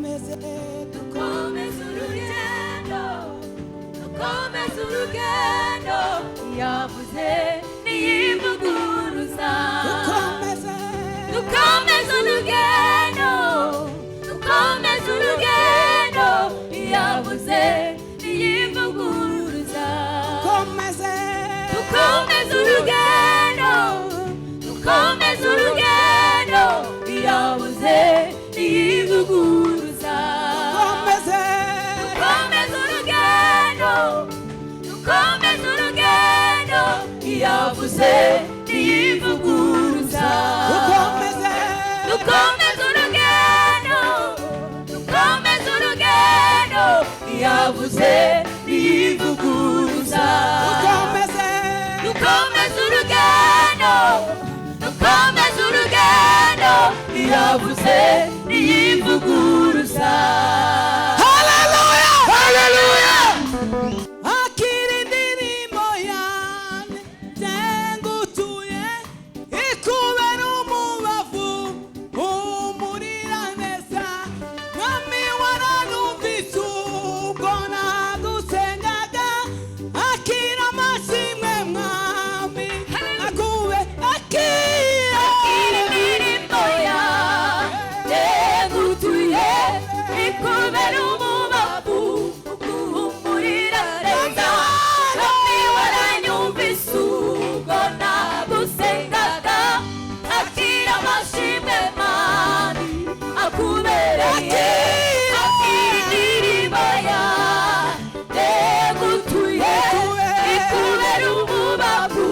dukomeze urugendo, dukomeze urugendo, yavuze niyivuguruza. Dukomeze urugendo, dukomeze urugendo, yavuze niyivuguruza. Dukomeze urugendo, dukomeze urugendo, yavuze niyivuguruza. Dukomeze urugendo, dukomeze urugendo, yavuze niyivuguruza. Dukomeze urugendo, dukomeze urugendo, yavuze niyivuguruza. Dukomeze urugendo, dukomeze urugendo, yavuze niyivuguruza. Hallelujah! Hallelujah! Akira indirimbo yanjye nzengutuye ikubera umubavu umurira neza. Mwami waranumvise ubwo nagusengaga. Akira amashimwe mwami akube akira indirimbo yanjye nzengutuye ikubera umubavu umuhumurira neza. Mwami waranyumvise ubwo nagusengaga. Akira amashimwe mwami akubereye. Akira indirimbo yanjye nzengutuye ikubera umubavu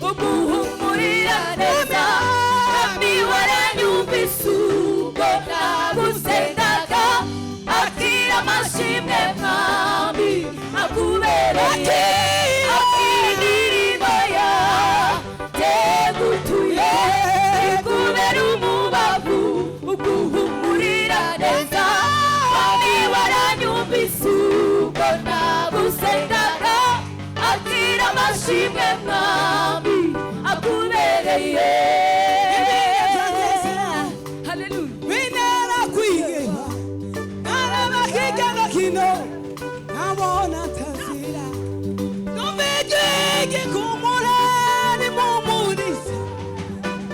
umuhumurira neza. Mwami waranyumvise ubwo nagusengaga. Akira amashimwe mwami akubereye. Akira indirimbo yanjye nzengutuye ikubera umubavu uguhumurira neza. Mwami waranyumvise ubwo nagusengaga. Akira amashimwe mwami akubereye. Hallelujah. bintera kwiheba naraba hirya no hino nkabona ntazira. Numva ijwi kumura rimpumuriza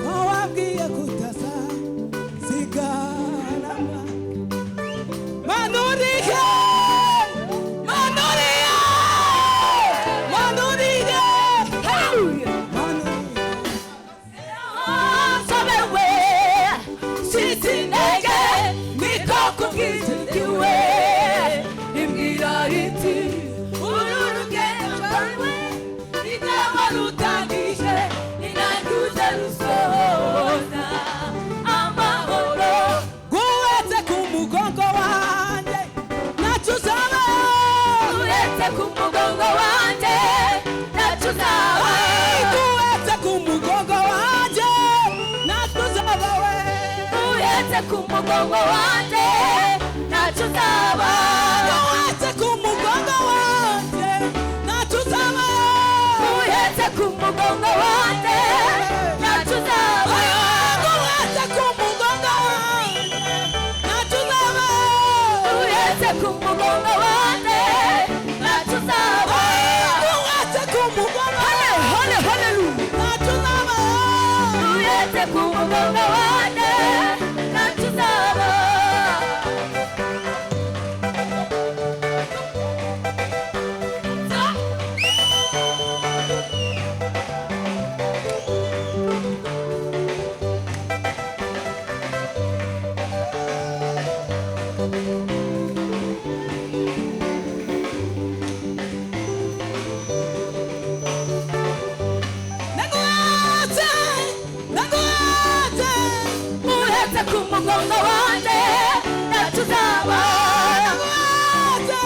ko wabwiye kutazasigana. Manuriye, manuriye, manuriye, Hallelujah. manuriye. Sabewe sitindege niko kubwizigiwe. Imbwira iti uru rugendo rwawe nitaba rutangije ninanduze rusohoza amahoro. Guhetse ku mugongo wanjye ntacyo uzaba. Uretse ku mugongo wanjye ntacyo uzaba. Guhetse ku mugongo wanjye ntacyo uzaba we. Uretse ku mugongo wanjye ntacyo uzaba. Guhetse ku mugongo wanjye ntacyo uzaba. Uretse ku mugongo wanjye ntacyo uzaba. Guhetse ku mugongo wanjye ntacyo uzaba. Uretse ku mugongo wanjye ntacyo uzaba. Guhetse ku mugongo Hallelujah. ntacyo uzaba. Uretse ku mugongo wanjye ntacyo uzaba. Naguhetse, naguhetse. Uretse ku mugongo wanjye ntacyo uzaba. Naguhetse,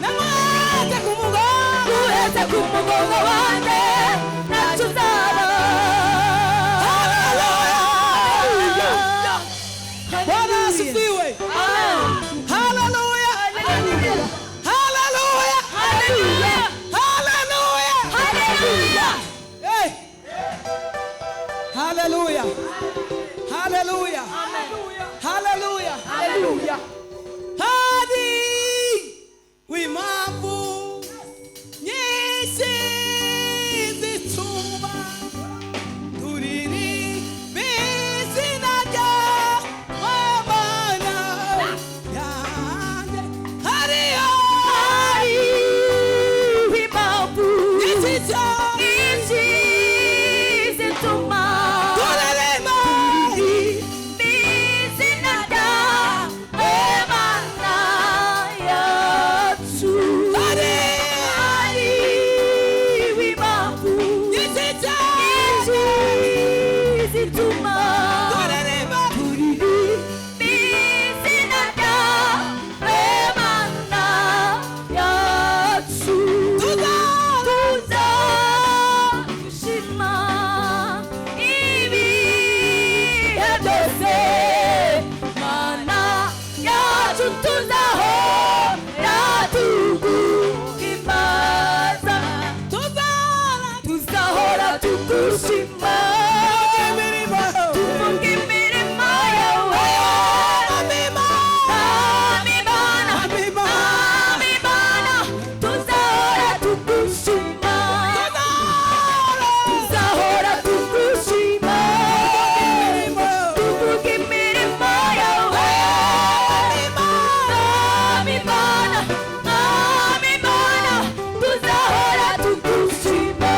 naguhetse ku mugongo. Uretse ku mugongo wanjye ntacyo uzaba. Hallelujah. Bwana asifiwe. Amen. Hallelujah. Hallelujah. Hallelujah. Hallelujah. Hallelujah. Hallelujah. Hey. Hallelujah. Hallelujah. Amen. Hallelujah. Hallelujah. tuzahora tuguhimbaza, tuzahora tugushima, tuvuga imirimo yawe. Mwami Mana, tuzahora tugushima, tuzahora tugushima, tuvuga imirimo yawe. Mwami Mana, tuzahora tugushima.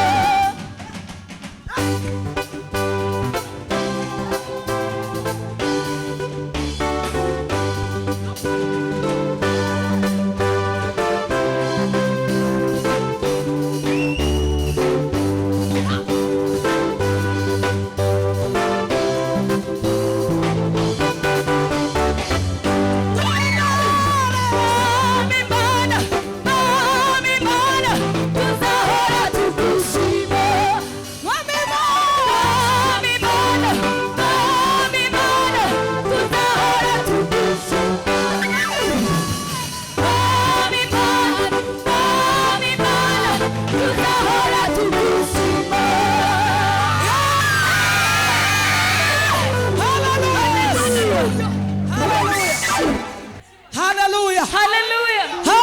Hallelujah. Hallelujah.